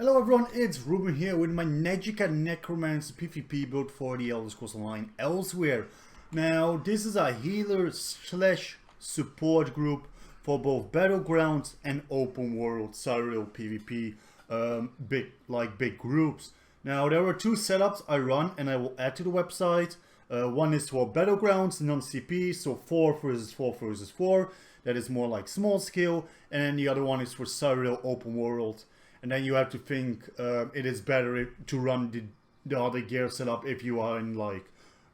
Hello everyone, it's Ruben here with my Magicka Necromancer PvP build for the Elder Scrolls Online Elsewhere. Now, this is a healer slash support group for both Battlegrounds and Open World serial PvP big groups. Now, there are two setups I run and I will add to the website. One is for Battlegrounds, non-CP, so 4 versus 4 versus 4. That is more like small scale. And then the other one is for serial Open World. And then you have to think it is better to run the other gear setup if you are in like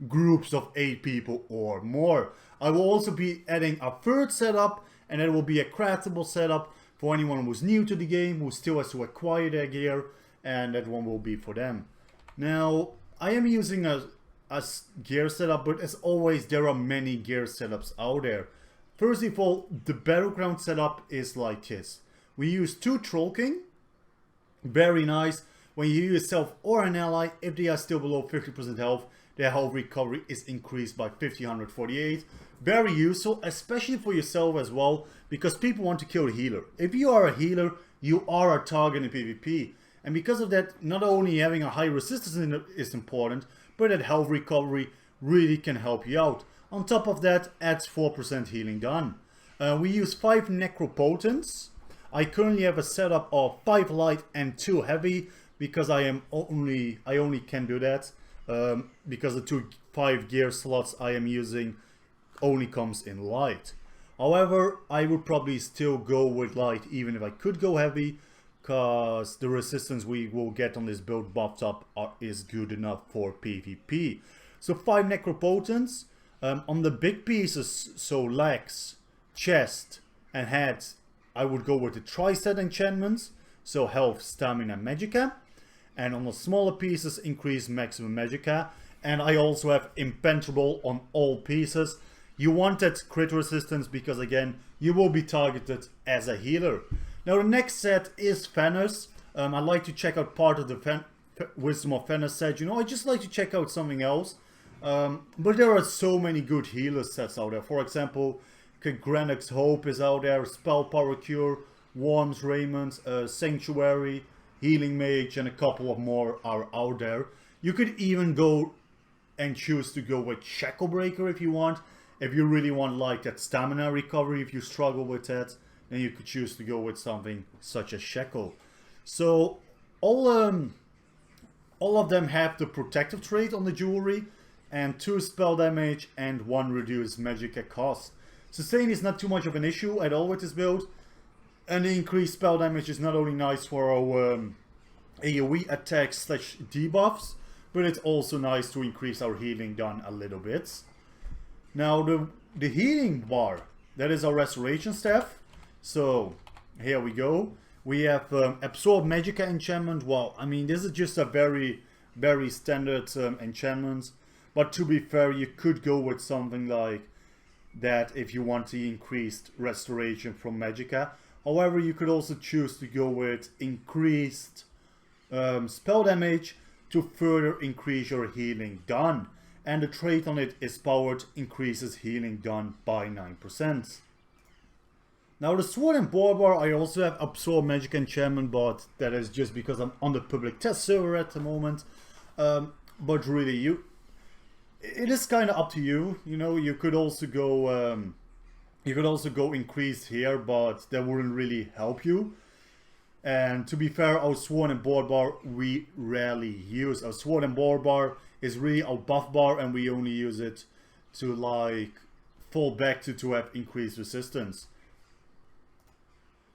groups of 8 people or more. I will also be adding a third setup, and it will be a craftable setup for anyone who's new to the game, who still has to acquire their gear, and that one will be for them. Now, I am using a gear setup, but as always there are many gear setups out there. First of all, the Battleground setup is like this. We use 2 Troll King. Very nice. When you heal yourself or an ally, if they are still below 50% health, their health recovery is increased by 5048. Very useful, especially for yourself as well, because people want to kill the healer. If you are a healer, you are a target in PvP. And because of that, not only having a high resistance is important, but that health recovery really can help you out. On top of that, adds 4% healing done. We use 5 Necropotents. I currently have a setup of 5 light and 2 heavy because I only can do that because the 5 gear slots I am using only comes in light. However, I would probably still go with light even if I could go heavy, because the resistance we will get on this build buffed up is good enough for PvP. So 5 Necropotents. On the big pieces, so legs, chest and head, I would go with the tri-set enchantments, so health, stamina, magicka. And on the smaller pieces, increase maximum magicka. And I also have impenetrable on all pieces. You want that crit resistance because again, you will be targeted as a healer. Now the next set is Fenris. I like to check out part of the Wisdom of Fenris set. You know, I just like to check out something else. But there are so many good healer sets out there. For example, Granak's Hope is out there, Spell Power Cure, Worm's Raiment, Sanctuary, Healing Mage, and a couple of more are out there. You could even go and choose to go with Shackle Breaker if you want. If you really want like that stamina recovery, if you struggle with that, then you could choose to go with something such as Shackle. So all of them have the protective trait on the jewelry, and 2 spell damage and 1 reduced magicka cost. Sustain is not too much of an issue at all with this build, and the increased spell damage is not only nice for our AoE attacks slash debuffs, but it's also nice to increase our healing done a little bit. Now the healing bar, that is our restoration staff. So here we go. We have absorb magicka enchantment. Well, I mean, this is just a very standard enchantment, but to be fair, you could go with something like that if you want the increased restoration from magicka. However, you could also choose to go with increased spell damage to further increase your healing done. And the trait on it is powered, increases healing done by 9%. Now the sword and board bar, I also have absorb magicka enchantment, but that is just because I'm on the public test server at the moment. But really, it is kind of up to you. You know, you could also go increased here, but that wouldn't really help you. And to be fair, our sword and board bar we rarely use. Our sword and board bar is really our buff bar, and we only use it to like fall back to have increased resistance.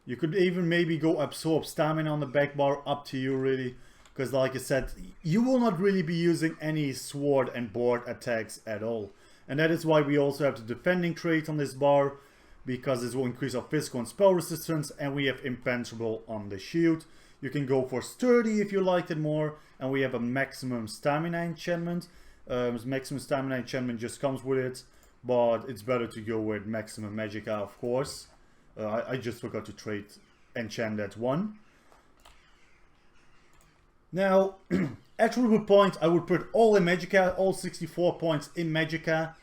You could even maybe go absorb stamina on the back bar, up to you really. Because like I said, you will not really be using any sword and board attacks at all. And that is why we also have the defending trait on this bar, because this will increase our physical and spell resistance, and we have impenetrable on the shield. You can go for sturdy if you liked it more, and we have a maximum stamina enchantment. Maximum stamina enchantment just comes with it, but it's better to go with maximum magicka, of course. I just forgot to trait enchant that one. Now, attribute points, I would put all in magicka, all 64 points in magicka.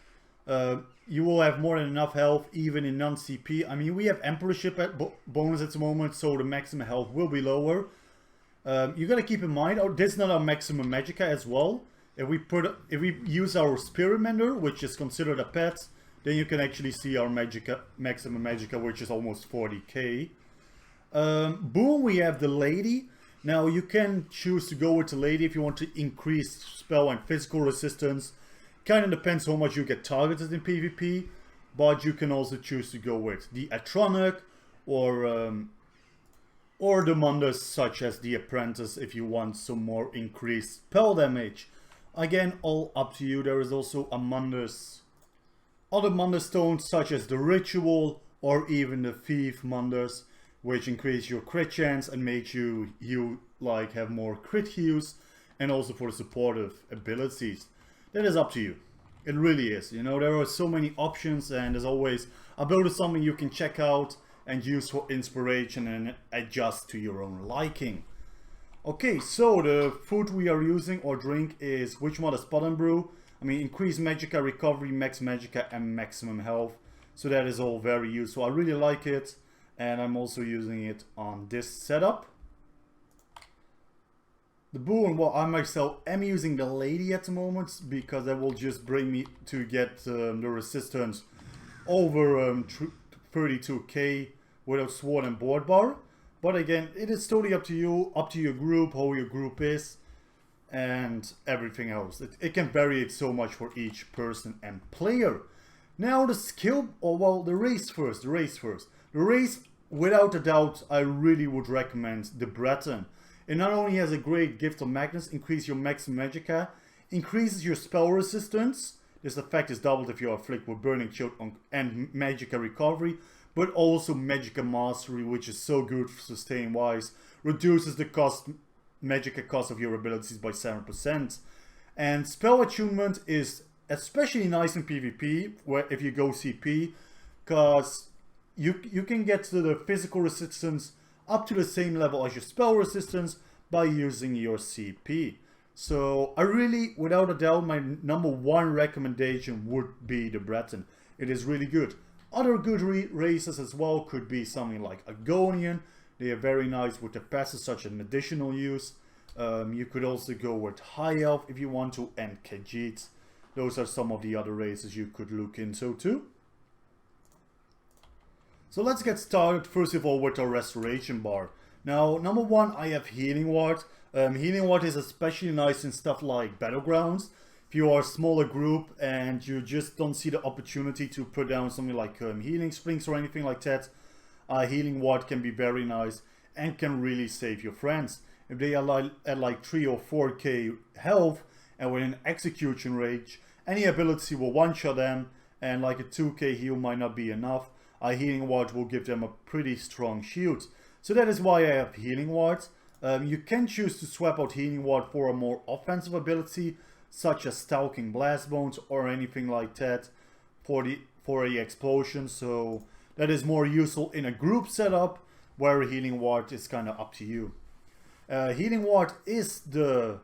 You will have more than enough health, even in non-CP. I mean, we have Emperorship bonus at the moment, so the maximum health will be lower. You gotta keep in mind, this is not our maximum Magicka as well. If we use our Spirit Mender, which is considered a pet, then you can actually see our maximum Magicka, which is almost 40k. Boom, we have the Lady. Now you can choose to go with the Lady if you want to increase spell and physical resistance. Kind of depends how much you get targeted in PvP, but you can also choose to go with the Atronic or the Mundus, such as the Apprentice, if you want some more increased spell damage. Again, all up to you. There is also a Mundus, other Mundus stones such as the Ritual or even the Thief Mundus, which increase your crit chance and make you like have more crit heals, and also for the supportive abilities. That is up to you. It really is. You know, there are so many options, and as always, I built something you can check out and use for inspiration and adjust to your own liking. Okay, so the food we are using or drink is Witchmother Spot and Brew. I mean, increased Magicka recovery, max Magicka, and maximum health. So that is all very useful. I really like it, and I'm also using it on this setup. The Boon, well, I myself am using the Lady at the moment because that will just bring me to get the resistance over 32k without sword and board bar. But again, it is totally up to you, up to your group, how your group is, and everything else. It can vary it so much for each person and player. Now the skill, or well, the race first. The race, without a doubt, I really would recommend the Breton. It not only has a great Gift of Magnus, increase your maximum Magicka, increases your spell resistance. This effect is doubled if you are afflicted with Burning Shield and Magicka recovery, but also Magicka Mastery, which is so good for sustain wise, reduces the Magicka cost of your abilities by 7%. And spell attunement is especially nice in PvP, where if you go CP, because you can get to the physical resistance up to the same level as your spell resistance by using your CP. So I really, without a doubt, my #1 recommendation would be the Breton. It is really good. Other good races as well could be something like Agonian. They are very nice with the passive, such an additional use. You could also go with High Elf if you want to, and Khajiit. Those are some of the other races you could look into too. So let's get started first of all with our restoration bar. Now, #1, I have Healing Ward. Healing Ward is especially nice in stuff like Battlegrounds. If you are a smaller group and you just don't see the opportunity to put down something like Healing Springs or anything like that, Healing Ward can be very nice and can really save your friends. If they are at like 3 or 4k health and with an execution range, any ability will one-shot them, and like a 2k heal might not be enough. Healing Ward will give them a pretty strong shield. So that is why I have Healing Ward. You can choose to swap out Healing Ward for a more offensive ability, such as Stalking Blast Bones or anything like that for a explosion. So that is more useful in a group setup, where Healing Ward is kind of up to you. Healing Ward is the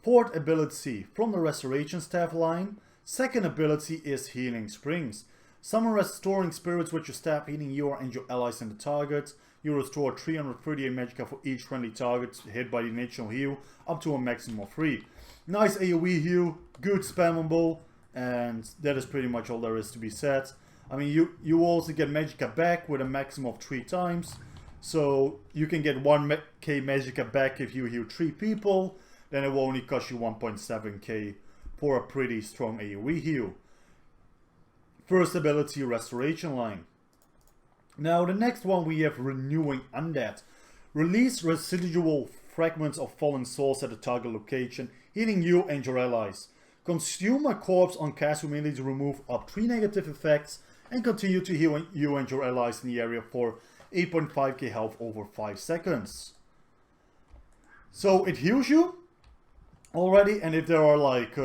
4th ability from the Restoration Staff line. 2nd ability is Healing Springs. Summon restoring spirits with your staff, healing you and your allies and the target. You restore 338 Magicka for each friendly target hit by the initial heal, up to a maximum of 3. Nice AoE heal, good spammable, and that is pretty much all there is to be said. I mean, you also get Magicka back with a maximum of 3 times. So you can get 1k Magicka back if you heal 3 people. Then it will only cost you 1.7k for a pretty strong AoE heal. First ability, Restoration line. Now the next one we have Renewing Undead. Release residual fragments of fallen souls at the target location, healing you and your allies. Consume a corpse on cast immediately to remove up 3 negative effects, and continue to heal you and your allies in the area for 8.5k health over 5 seconds. So it heals you already, and if there are like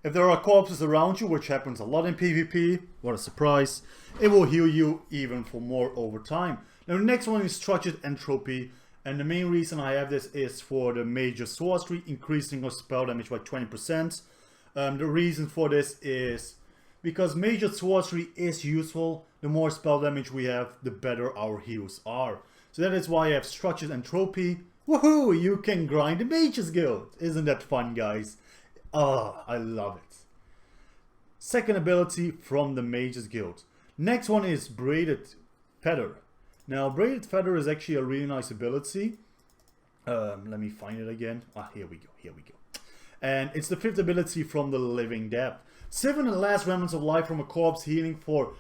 if there are corpses around you, which happens a lot in PvP, what a surprise, it will heal you even for more over time. Now the next one is Structured Entropy, and the main reason I have this is for the Major Sorcery, increasing our spell damage by 20%. The reason for this is because Major Sorcery is useful. The more spell damage we have, the better our heals are. So that is why I have Structured Entropy, Woohoo! You can grind the Mage's Guild. Isn't that fun, guys? Ah, I love it. Second ability from the Mage's Guild. Next one is Braided Feather. Now, Braided Feather is actually a really nice ability. Let me find it again. Ah, here we go, here we go. And it's the 5th ability from the Living Depth. 7 of the last remnants of life from a corpse, healing for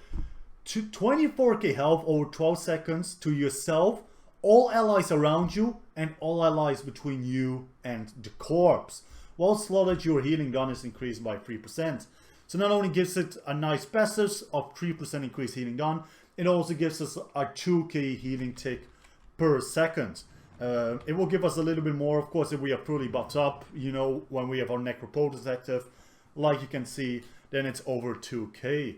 24k health over 12 seconds to yourself, all allies around you, and all allies between you and the corpse. While slotted, your healing done is increased by 3%. So not only gives it a nice passage of 3% increased healing done, it also gives us a 2k healing tick per second. It will give us a little bit more, of course, if we are fully buffed up, you know, when we have our Necropotence active. Like you can see, then it's over 2k.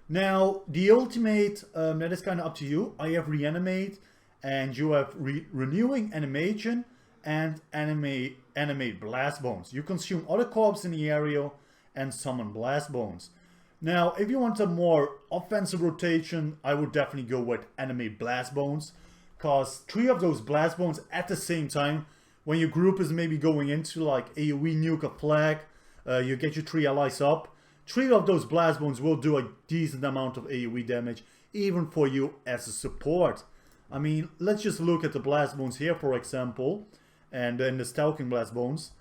Now, the ultimate, that is kind of up to you. I have Reanimate, and you have Renewing Animation and Animate Blast Bones. You consume other corpses in the area and summon Blast Bones. Now, if you want a more offensive rotation, I would definitely go with Animate Blast Bones. Because 3 of those Blast Bones at the same time, when your group is maybe going into like AoE nuke a flag, you get your 3 allies up. 3 of those Blast Bones will do a decent amount of AoE damage, even for you as a support. I mean, let's just look at the Blast Bones here, for example, and then the Stalking Blast Bones.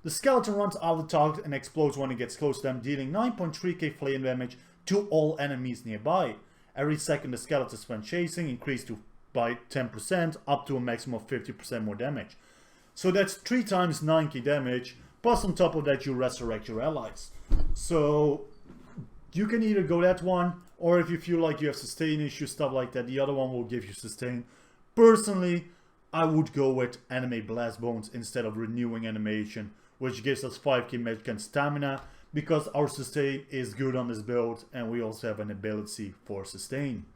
The skeleton runs out of the target and explodes when it gets close to them, dealing 9.3k flame damage to all enemies nearby. Every second the skeleton spent chasing increased by 10%, up to a maximum of 50% more damage. So that's 3 times 9k damage, plus on top of that you resurrect your allies. So you can either go that one, or if you feel like you have sustain issues, stuff like that, the other one will give you sustain. Personally, I would go with Animate Blast Bones instead of Renewing Animation, which gives us 5k magic and stamina, because our sustain is good on this build, and we also have an ability for sustain.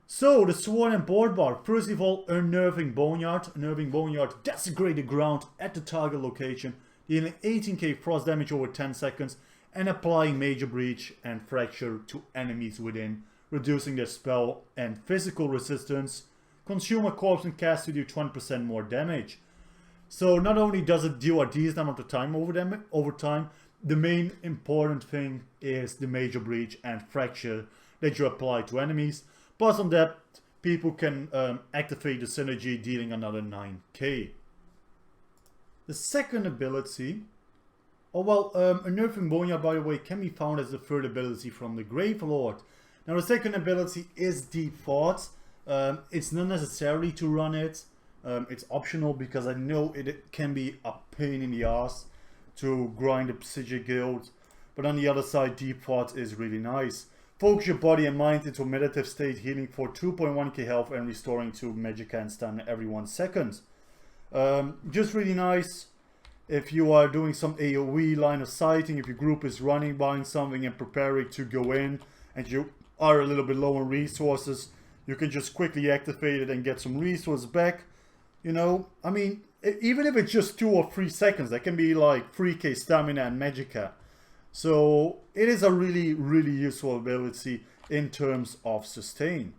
So, the Sword and Board Bar. First of all, Unnerving Boneyard. Unnerving Boneyard desecrate the ground at the target location, dealing 18k frost damage over 10 seconds, and applying Major Breach and Fracture to enemies within, reducing their spell and physical resistance. Consume a corpse and cast to do 20% more damage. So, not only does it deal a decent amount of time over time, the main important thing is the Major Breach and Fracture that you apply to enemies. Plus on that, people can activate the synergy, dealing another 9k. The second ability, Unnerving Boneyard, by the way, can be found as the third ability from the Gravelord. Now the second ability is Deep Thoughts. It's not necessary to run it. It's optional, because I know it can be a pain in the ass to grind the Psychic Guild. But on the other side, Deep Thoughts is really nice. Focus your body and mind into a meditative state, healing for 2.1k health and restoring to Magicka and stamina every 1 second. Just really nice if you are doing some AoE line of sighting, if your group is running, buying something and preparing to go in, and you are a little bit low on resources, you can just quickly activate it and get some resources back. You know, I mean, even if it's just 2 or 3 seconds, that can be like 3k stamina and Magicka. So it is a really, really useful ability in terms of sustain.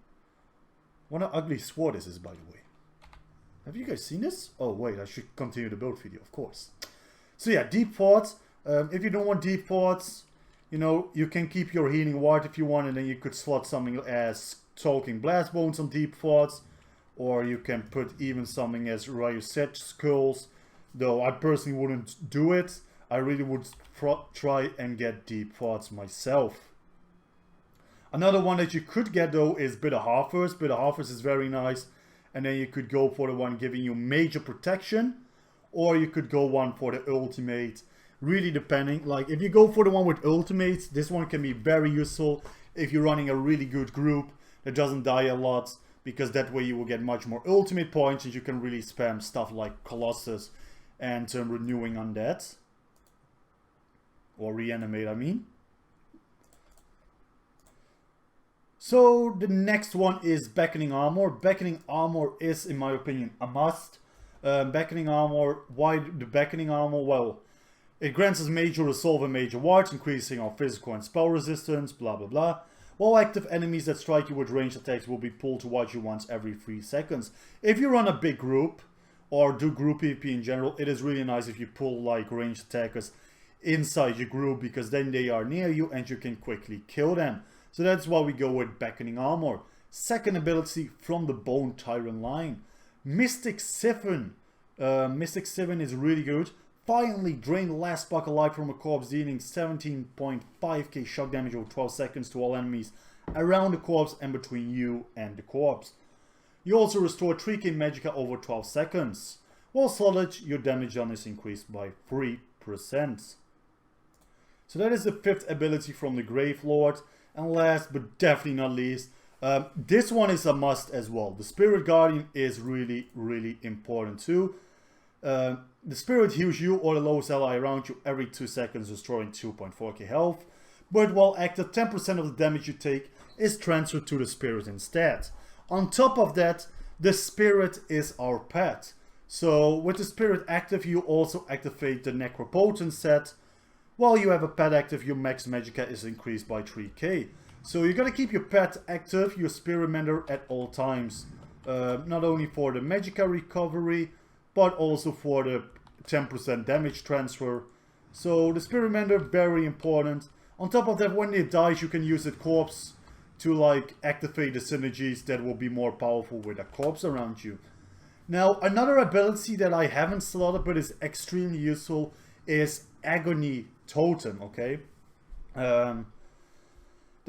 What an ugly sword this is, by the way. Have you guys seen this? Oh wait, I should continue the build video, of course. So yeah, Deep Thoughts. If you don't want Deep Thoughts, you know, you can keep your Healing Ward if you want, and then you could slot something as Talking Blast Bones on Deep Thoughts. Or you can put even something as Ryusech Skulls. Though I personally wouldn't do it. I really would try and get Deep Thoughts myself. Another one that you could get though is Bitter Harvest. Bitter Harvest is very nice. And then you could go for the one giving you major protection. Or you could go one for the ultimate. Really depending. Like if you go for the one with ultimates, this one can be very useful if you're running a really good group that doesn't die a lot. Because that way you will get much more ultimate points and you can really spam stuff like Colossus and Renewing Undead. Or Reanimate, I mean. So the next one is Beckoning Armor. Beckoning Armor is, in my opinion, a must. Beckoning Armor, why the Beckoning Armor? Well, it grants us major resolve and major wards, increasing our physical and spell resistance, blah blah blah. while active enemies that strike you with ranged attacks will be pulled towards you once every 3 seconds. If you run a big group, or do group PvP in general, it is really nice if you pull like ranged attackers inside your group, because then they are near you and you can quickly kill them. So that's why we go with Beckoning Armor. Second ability from the Bone Tyrant line. Mystic Siphon. Mystic Siphon is really good. Finally drain the last spark of life from a corpse, dealing 17.5k shock damage over 12 seconds to all enemies around the corpse and between you and the corpse. You also restore 3k Magicka over 12 seconds. While solid, your damage done is increased by 3%. So that is the 5th ability from the Grave Lord. And last but definitely not least, this one is a must as well. The Spirit Guardian is really, really important too. The spirit heals you or the lowest ally around you every 2 seconds, restoring 2.4k health. But while active, 10% of the damage you take is transferred to the spirit instead. On top of that, the spirit is our pet. So with the spirit active, you also activate the Necropotent set. While you have a pet active, your max Magicka is increased by 3k. So you gotta keep your pet active, your spirit mender, at all times. Not only for the Magicka recovery, but also for the 10% damage transfer. So the Spirit Mender, very important. On top of that, when it dies, you can use the corpse to like activate the synergies that will be more powerful with a corpse around you. Now, another ability that I haven't slotted but is extremely useful is Agony Totem, okay? That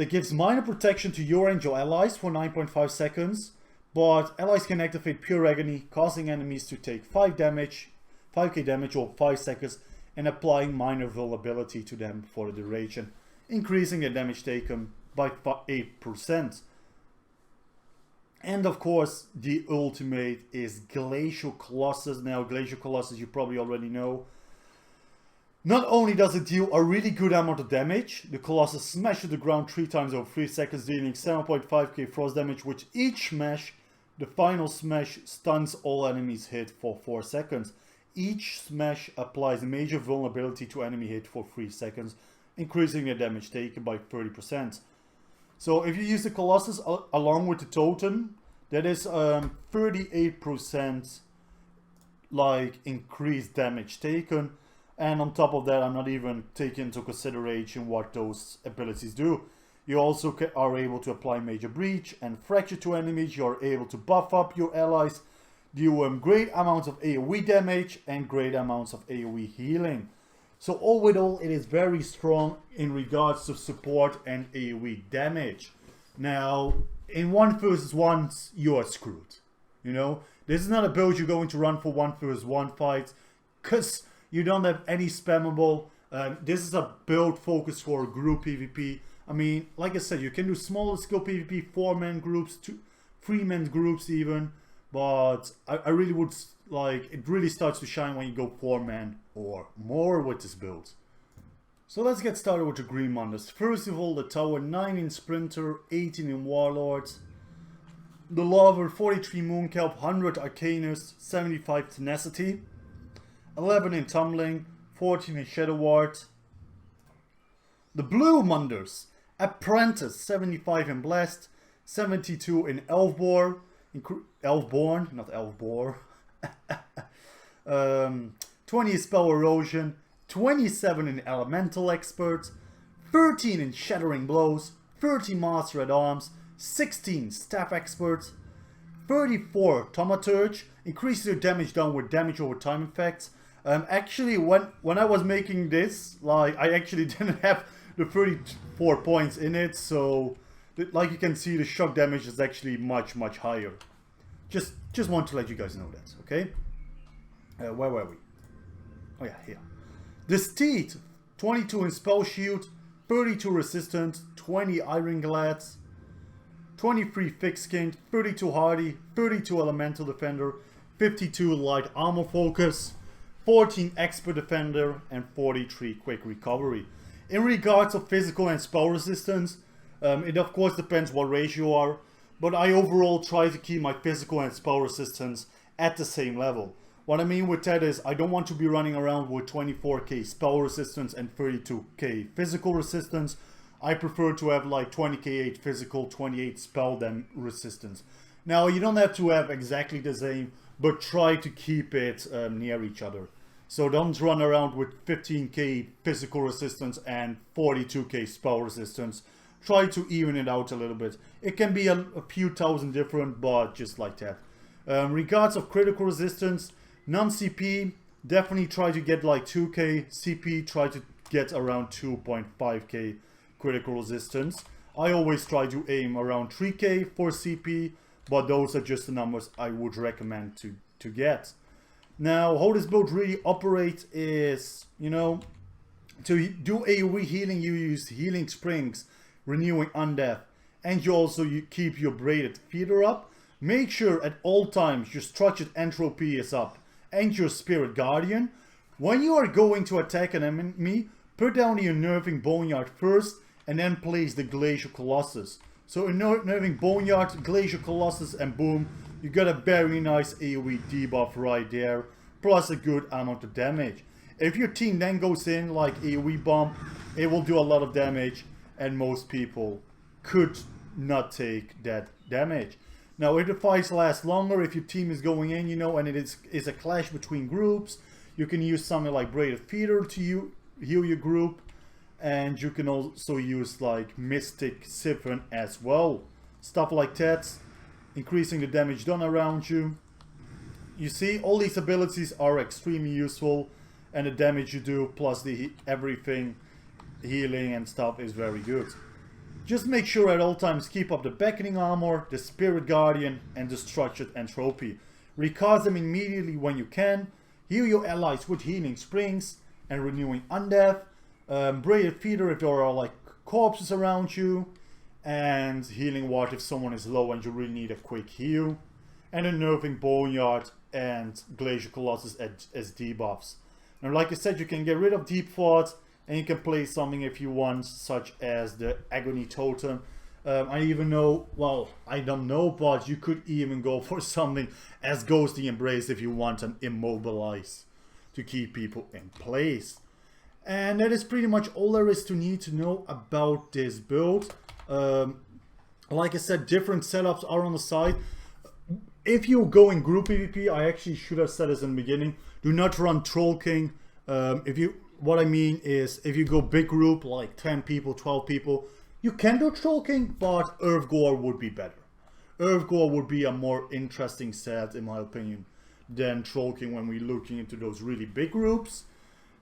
gives minor protection to your and your allies for 9.5 seconds. But allies can activate Pure Agony, causing enemies to take 5k damage over 5 seconds and applying minor vulnerability to them for the duration, increasing their damage taken by 8%. And of course, the ultimate is Glacial Colossus. Now, Glacial Colossus you probably already know. Not only does it deal a really good amount of damage, the Colossus smashes the ground 3 times over 3 seconds, dealing 7.5k frost damage, which each smash, the final smash, stuns all enemies hit for 4 seconds. Each smash applies major vulnerability to enemy hit for 3 seconds, increasing their damage taken by 30%. So if you use the Colossus along with the Totem, that is 38% like increased damage taken. And on top of that, I'm not even taking into consideration what those abilities do. You also are able to apply Major Breach and Fracture to enemies. You're able to buff up your allies, deal great amounts of AoE damage and great amounts of AoE healing. So all with all, it is very strong in regards to support and AoE damage. Now, in 1 vs 1, you are screwed. You know, this is not a build you're going to run for 1 vs 1 fights, because you don't have any spammable. This is a build focused for group PvP. I mean, like I said, you can do smaller skill PvP, 4-man groups, 3-man groups even. But I really would like, it really starts to shine when you go 4-man or more with this build. So let's get started with the Green Monsters. First of all, the Tower, 9 in Sprinter, 18 in Warlord. The Lover, 43 Moonkelp, 100 Arcanist, 75 Tenacity. 11 in Tumbling, 14 in Shadow Ward. The Blue Munders, Apprentice, 75 in Blast, 72 in Elfborn, not Elfborn. 20 in Spell Erosion, 27 in Elemental Expert, 13 in Shattering Blows, 13 Master at Arms, 16 Staff Expert, 34 Thaumaturge, increases your damage down with damage over time effects. Actually, when I was making this, like, I actually didn't have the 34 points in it, so like you can see, the shock damage is actually much higher. Just want to let you guys know that, okay? Where were we? Oh yeah, here. The Steed, 22 in Spell Shield, 32 Resistant, 20 Ironclad, 23 Thick Skinned, 32 Hardy, 32 Elemental Defender, 52 Light Armor Focus, 14 Expert Defender, and 43 Quick Recovery. In regards of physical and spell resistance, it of course depends what ratio you are, but I overall try to keep my physical and spell resistance at the same level. What I mean with that is I don't want to be running around with 24k spell resistance and 32k physical resistance. I prefer to have like 20k8 physical, 28 spell resistance. Now you don't have to have exactly the same, but try to keep it near each other. So don't run around with 15k physical resistance and 42k spell resistance. Try to even it out a little bit. It can be a few thousand different, but just like that. Regards of critical resistance, non-CP, definitely try to get like 2k. CP, try to get around 2.5k critical resistance. I always try to aim around 3k for CP, but those are just the numbers I would recommend to get. Now, how this build really operates is, you know, to do AoE healing, you use healing springs, renewing undeath, and you keep your braided feeder up. Make sure at all times your structured entropy is up and your spirit guardian. When you are going to attack an enemy, put down the unnerving boneyard first and then place the glacial colossus. So unnerving boneyard, glacial colossus, and boom, you got a very nice AoE debuff right there, plus a good amount of damage. If your team then goes in like AoE bomb, it will do a lot of damage, and most people could not take that damage. Now, if the fights last longer, if your team is going in, you know, and it is a clash between groups, you can use something like Braided Feeder to heal your group, and you can also use like Mystic Siphon as well. Stuff like that, increasing the damage done around you. You see, all these abilities are extremely useful, and the damage you do plus the everything, healing and stuff, is very good. Just make sure at all times keep up the beckoning armor, the spirit guardian, and the structured entropy. Recast them immediately when you can. Heal your allies with healing springs and renewing undeath. Braided feeder if there are like corpses around you, and healing ward if someone is low and you really need a quick heal, and unnerving boneyard and glacial colossus as debuffs. Now, like I said, you can get rid of deep thoughts, and you can play something if you want, such as the agony totem. I even know, well, I don't know, but you could even go for something as ghostly embrace if you want an immobilize to keep people in place. And that is pretty much all there is to need to know about this build. Like I said, different setups are on the side. If you go in group PvP, I actually should have said this in the beginning, do not run Troll King. What I mean is, if you go big group, like 10 people, 12 people, you can do Troll King, but Earthgore would be better. Earthgore would be a more interesting set, in my opinion, than Troll King when we're looking into those really big groups.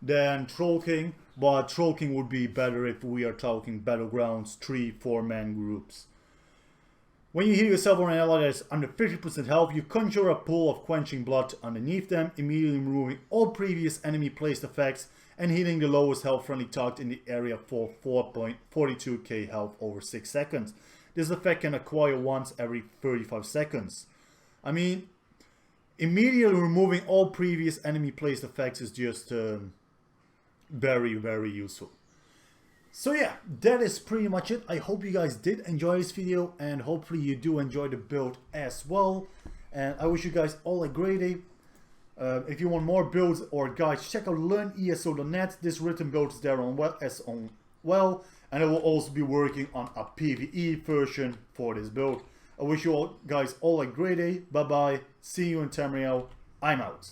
Than Troll King, but Troll King would be better if we are talking battlegrounds, 3-4 man groups. When you heal yourself or an ally that is under 50% health, you conjure a pool of quenching blood underneath them, immediately removing all previous enemy placed effects and healing the lowest health friendly target in the area for 4.42k health over 6 seconds. This effect can acquire once every 35 seconds. I mean, immediately removing all previous enemy placed effects is just very, very useful. So yeah, that is pretty much it. I hope you guys did enjoy this video, and hopefully you do enjoy the build as well. And I wish you guys all a great day. If you want more builds or guides, check out learneso.net. This written build is there on well, and I will also be working on a PvE version for this build. I wish you all guys all a great day. Bye bye. See you in Tamriel. I'm out.